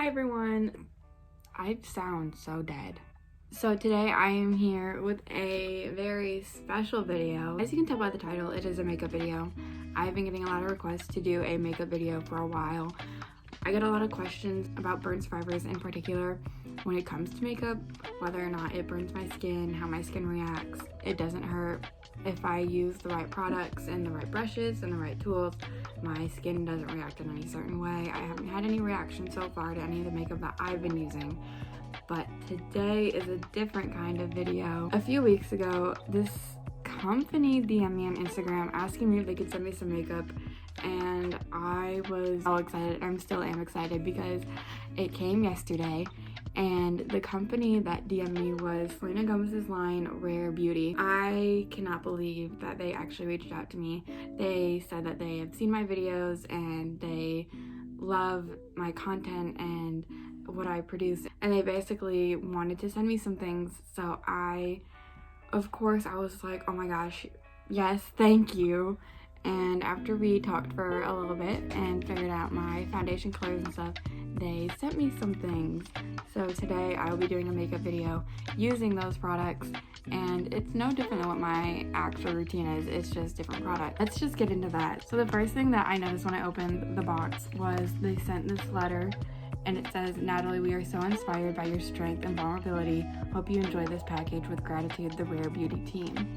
Hi everyone, I sound so dead. So today I am here with a very special video. As you can tell by the title, it is a makeup video. I've been getting a lot of requests to do a makeup video for a while. I get a lot of questions about burn survivors in particular when it comes to makeup, whether or not it burns my skin, how my skin reacts. It doesn't hurt. If I use the right products and the right brushes and the right tools, my skin doesn't react in any certain way. I haven't had any reaction so far to any of the makeup that I've been using, but today is a different kind of video. A few weeks ago, this company DM'd me on Instagram asking me if they could send me some makeup, and I was so excited. I still am excited because it came yesterday. And the company that DM'd me was Selena Gomez's line, Rare Beauty. I cannot believe that they actually reached out to me. They said that they have seen my videos and they love my content and what I produce. And they basically wanted to send me some things. So of course, I was like, oh my gosh, yes, thank you. And after we talked for a little bit and figured out my foundation colors and stuff, they sent me some things. So today I will be doing a makeup video using those products, and it's no different than what my actual routine is. It's just different products. Let's just get into that. So the first thing that I noticed when I opened the box was they sent this letter, and it says, "Natalie, we are so inspired by your strength and vulnerability. Hope you enjoy this package. With gratitude, the Rare Beauty team."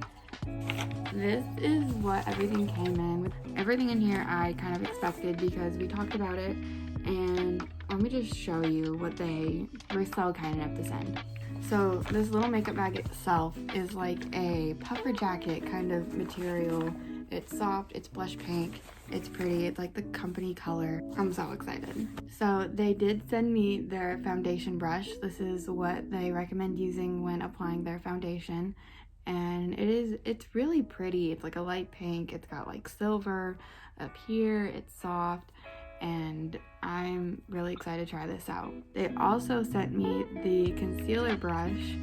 This is what everything came in with. Everything in here I kind of expected because we talked about it, and let me just show you what they were so kind enough to send. So this little makeup bag itself is like a puffer jacket kind of material. It's soft, it's blush pink, it's pretty, it's like the company color. I'm so excited. So they did send me their foundation brush. This is what they recommend using when applying their foundation. And it's really pretty. It's like a light pink. It's got like silver up here. It's soft, and I'm really excited to try this out. They also sent me the concealer brush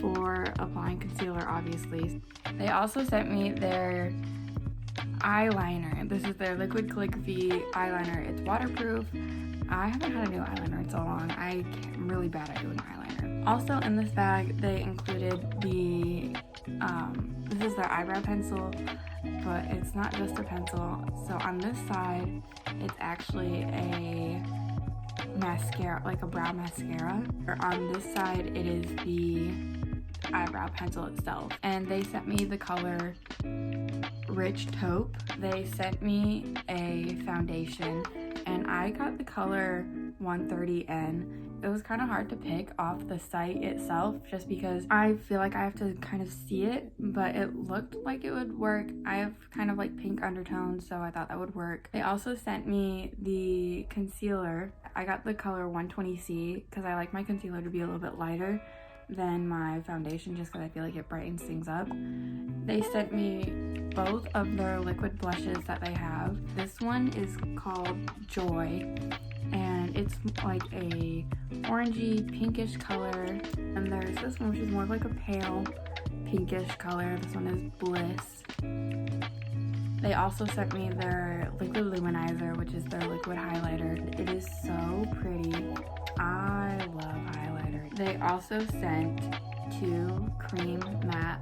for applying concealer, obviously. They also sent me their eyeliner. This is their Liquid Click V eyeliner. It's waterproof. I haven't had a new eyeliner in so long. I'm really bad at doing eyeliner. Also in this bag, they included this is their eyebrow pencil, but it's not just a pencil. So on this side, it's actually a mascara, like a brow mascara. Or on this side, it is the eyebrow pencil itself. And they sent me the color Rich Taupe. They sent me a foundation, and I got the color 130N. It was kind of hard to pick off the site itself just because I feel like I have to kind of see it, but it looked like it would work. I have kind of like pink undertones, so I thought that would work. They also sent me the concealer. I got the color 120C because I like my concealer to be a little bit lighter than my foundation just because I feel like it brightens things up. They sent me both of their liquid blushes that they have. This one is called Joy, and it's like a orangey pinkish color, and there's this one which is more like a pale pinkish color. This one is Bliss. They also sent me their liquid luminizer, which is their liquid highlighter. It is so pretty. I love highlighter. They also sent 2 cream matte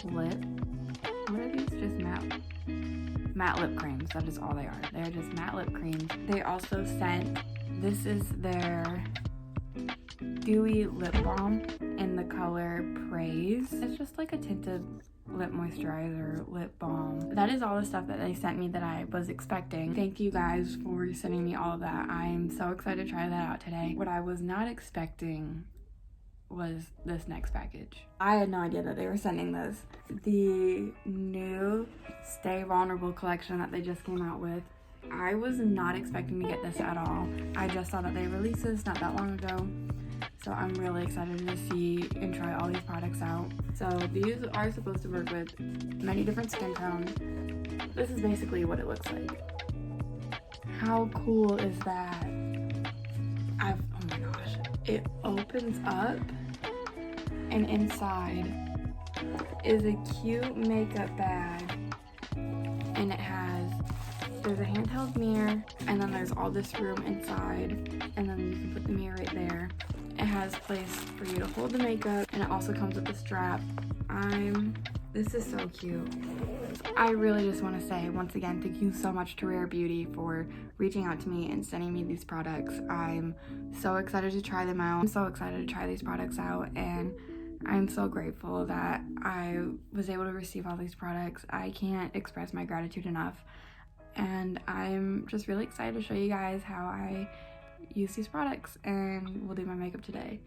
lip. What are these? Just matte lip creams. That is all they are. They're just matte lip creams. They also sent, this is their dewy lip balm in the color Praise. It's just like a tinted lip moisturizer lip balm. That is all the stuff that they sent me that I was expecting. Thank you guys for sending me all of that. I'm so excited to try that out today. What I was not expecting was this next package. I had no idea that they were sending this. The new Stay Vulnerable collection that they just came out with. I was not expecting to get this at all. I just saw that they released this not that long ago. So I'm really excited to see and try all these products out. So these are supposed to work with many different skin tones. This is basically what it looks like. How cool is that? Oh my gosh. It opens up, and inside is a cute makeup bag, and it has there's a handheld mirror, and then there's all this room inside, and then you can put the mirror right there. It has place for you to hold the makeup, and it also comes with a strap. This is so cute. I really just want to say, once again, thank you so much to Rare Beauty for reaching out to me and sending me these products. I'm so excited to try them out. I'm so excited to try these products out, and I'm so grateful that I was able to receive all these products. I can't express my gratitude enough, and I'm just really excited to show you guys how I use these products, and we'll do my makeup today.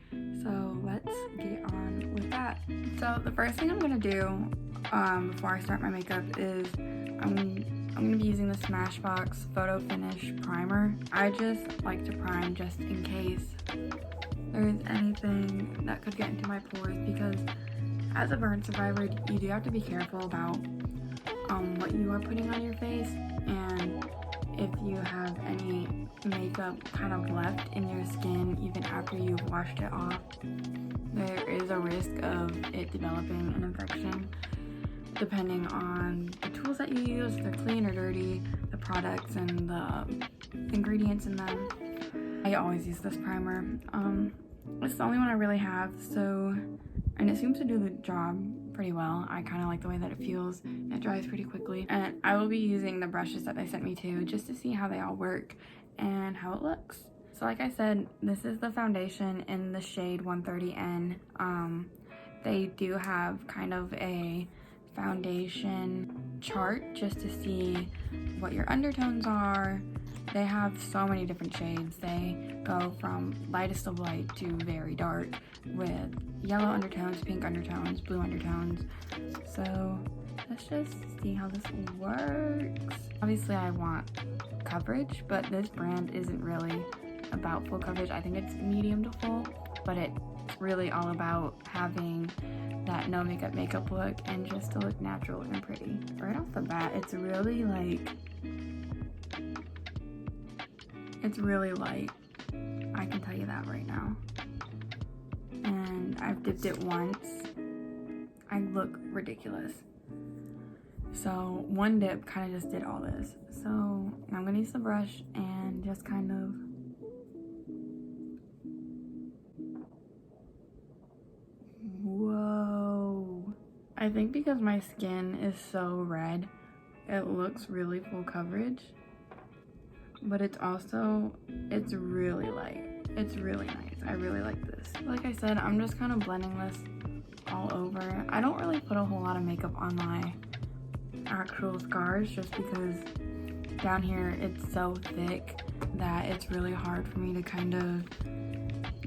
So let's get on with that. So the first thing I'm gonna do before I start my makeup is I'm gonna be using the Smashbox Photo Finish Primer. I just like to prime just in case there's anything that could get into my pores, because as a burn survivor, you do have to be careful about what you are putting on your face, and if you have any makeup kind of left in your skin even after you've washed it off, there is a risk of it developing an infection depending on the tools that you use, if they're clean or dirty, the products and the ingredients in them. I always use this primer. It's the only one I really have, and it seems to do the job pretty well. I kind of like the way that it feels. It dries pretty quickly, and I will be using the brushes that they sent me to just to see how they all work and how it looks. So like I said, this is the foundation in the shade 130N. They do have kind of a foundation chart just to see what your undertones are. They have so many different shades. They go from lightest of light to very dark with yellow undertones, pink undertones, blue undertones. So let's just see how this works. Obviously I want coverage, but this brand isn't really about full coverage. I think it's medium to full, but it's really all about having that no makeup look and just to look natural and pretty. Right off the bat, it's really light. I can tell you that right now. And I've dipped it once. I look ridiculous. So one dip kind of just did all this. So I'm gonna use the brush and just kind of whoa. I think because my skin is so red, it looks really full coverage. But it's really light. It's really nice. I really like this. Like I said, I'm just kind of blending this all over. I don't really put a whole lot of makeup on my actual scars just because down here it's so thick that it's really hard for me to kind of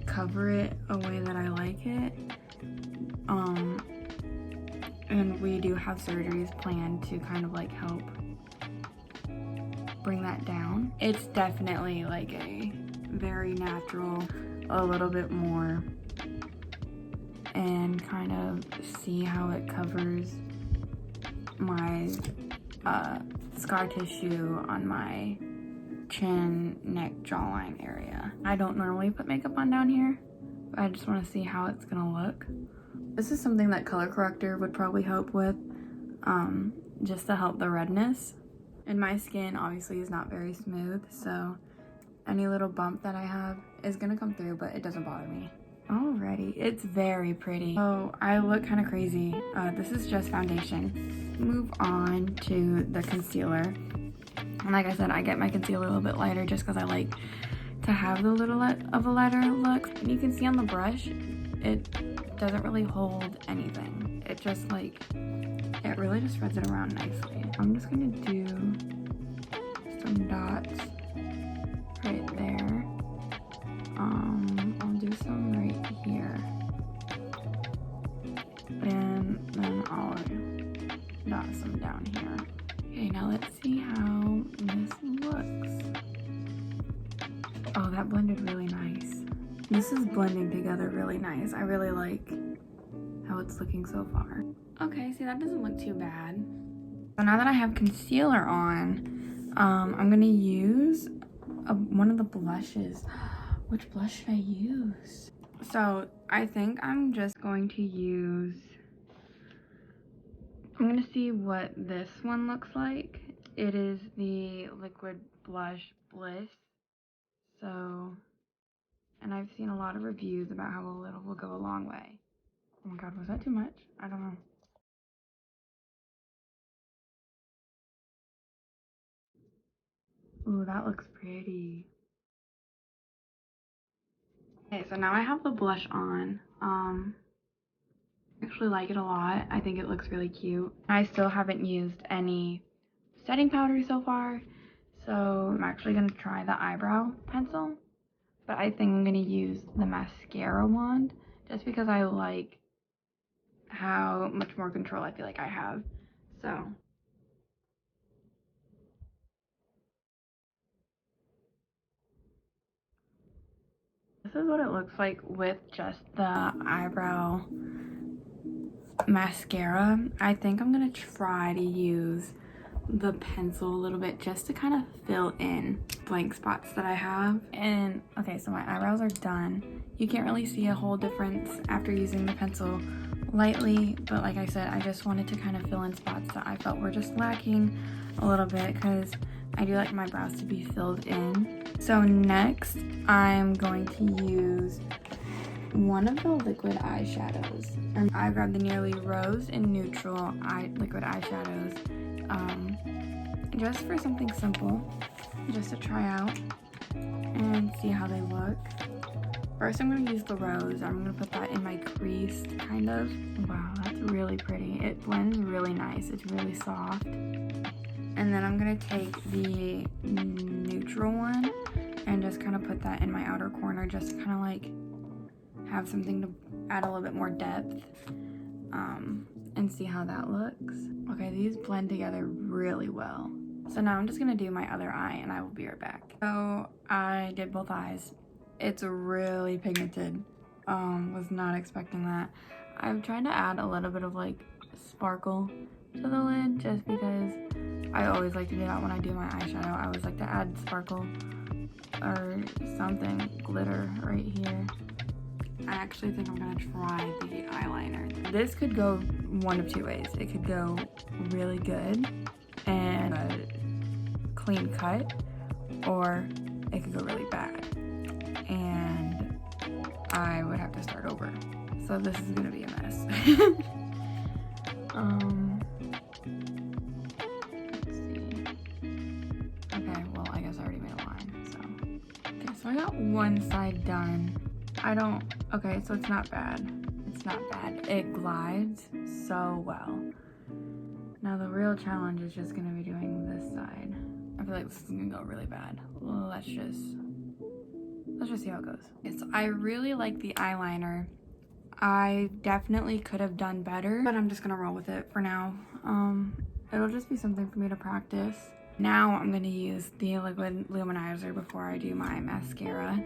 cover it a way that I like it. And we do have surgeries planned to kind of like help bring that down. It's definitely like a very natural, a little bit more, and kind of see how it covers my scar tissue on my chin, neck, jawline area. I don't normally put makeup on down here, but I just want to see how it's gonna look. This is something that color corrector would probably help with, just to help the redness. And my skin obviously is not very smooth, so any little bump that I have is gonna come through, but it doesn't bother me. Alrighty, it's very pretty. Oh, I look kind of crazy. This is just foundation. Move on to the concealer. And like I said, I get my concealer a little bit lighter just because I like to have the little of a lighter look. And you can see on the brush, it doesn't really hold anything. It just like, it really just spreads it around nicely. I'm just gonna do some dots right there. I'll do some right here. And then I'll dot some down here. Okay, now let's see how this looks. Oh, that blended really nice. This is blending together really nice. I really like how it's looking so far. Okay, see, that doesn't look too bad. So now that I have concealer on, I'm gonna use one of the blushes. Which blush should I use? So I think I'm just going to use, I'm gonna see what this one looks like. It is the Liquid Blush Bliss. So, and I've seen a lot of reviews about how a little will go a long way. Oh my god, was that too much? I don't know. Ooh, that looks pretty. Okay, so now I have the blush on. I actually like it a lot. I think it looks really cute. I still haven't used any setting powder so far, so I'm actually going to try the eyebrow pencil, but I think I'm going to use the mascara wand just because I like how much more control I feel like I have. So this is what it looks like with just the eyebrow mascara. I think I'm gonna try to use the pencil a little bit just to kind of fill in blank spots that I have. And okay, so my eyebrows are done. You can't really see a whole difference after using the pencil lightly, but like I said, I just wanted to kind of fill in spots that I felt were just lacking a little bit because I do like my brows to be filled in. So next I'm going to use one of the liquid eyeshadows. I grabbed the Nearly Rose and Neutral liquid eyeshadows just for something simple, just to try out and see how they look. First I'm going to use the rose. I'm going to put that in my crease, kind of. Wow, that's really pretty. It blends really nice. It's really soft. And then I'm going to take the neutral one and just kind of put that in my outer corner just to kind of like have something to add a little bit more depth and see how that looks. Okay, these blend together really well. So now I'm just gonna do my other eye and I will be right back. So I did both eyes. It's really pigmented. Was not expecting that. I'm trying to add a little bit of like sparkle to the lid just because I always like to do that when I do my eyeshadow. I always like to add sparkle or something, glitter right here. I actually think I'm gonna try the eyeliner. This could go one of two ways. It could go really good and a clean cut, or it could go really bad and I would have to start over. So this is gonna be a mess. Let's see. Okay, well I guess I already made a line, so. Okay, so I got one side done. Okay, so it's not bad. It's not bad. It glides so well. Now the real challenge is just gonna be doing this side. I feel like this is gonna go really bad. Let's just see how it goes. Okay, so I really like the eyeliner. I definitely could have done better, but I'm just gonna roll with it for now. It'll just be something for me to practice. Now I'm gonna use the liquid luminizer before I do my mascara.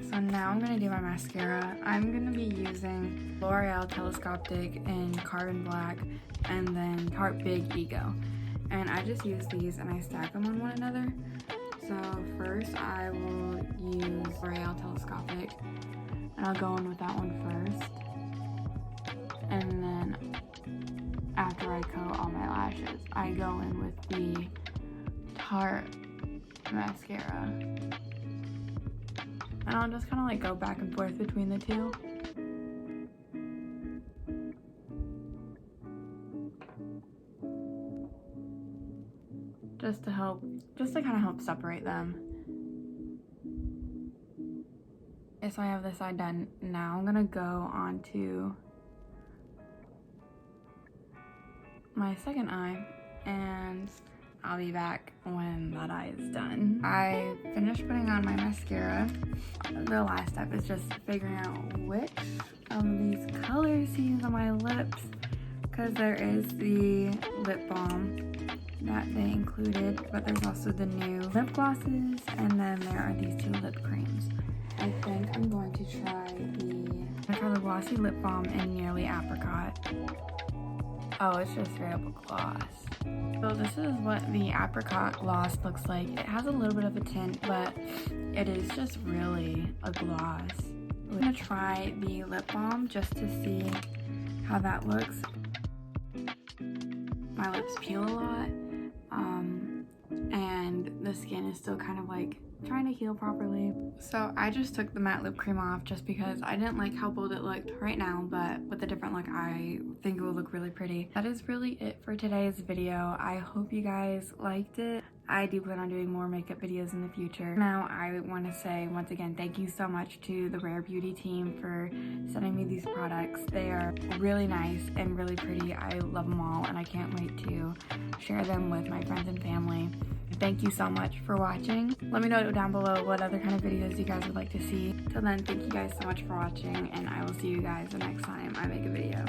So now I'm gonna do my mascara. I'm gonna be using L'Oreal Telescopic in Carbon Black and then Tarte Big Ego. And I just use these and I stack them on one another. So first I will use L'Oreal Telescopic and I'll go in with that one first. And then after I coat all my lashes, I go in with the Tarte mascara. And I'll just kind of like go back and forth between the two. Just to kind of help separate them. Okay, so I have this side done. Now I'm gonna go on to my second eye and I'll be back when that eye is done. I finished putting on my mascara. The last step is just figuring out which of these colors to use on my lips, because there is the lip balm that they included, but there's also the new lip glosses, and then there are these two lip creams. I think I'm going to try the glossy lip balm in Nearly Apricot. Oh, it's just straight up a gloss. So this is what the apricot gloss looks like. It has a little bit of a tint, but it is just really a gloss. I'm gonna try the lip balm just to see how that looks. My lips peel a lot, and the skin is still kind of like trying to heal properly. So I just took the matte lip cream off just because I didn't like how bold it looked right now, but with a different look I think it will look really pretty. That is really it for today's video. I hope you guys liked it. I do plan on doing more makeup videos in the future. Now I want to say once again thank you so much to the Rare Beauty team for sending me these products. They are really nice and really pretty. I love them all and I can't wait to share them with my friends and family. Thank you so much for watching. Let me know down below what other kind of videos you guys would like to see. Till then, thank you guys so much for watching, and I will see you guys the next time I make a video.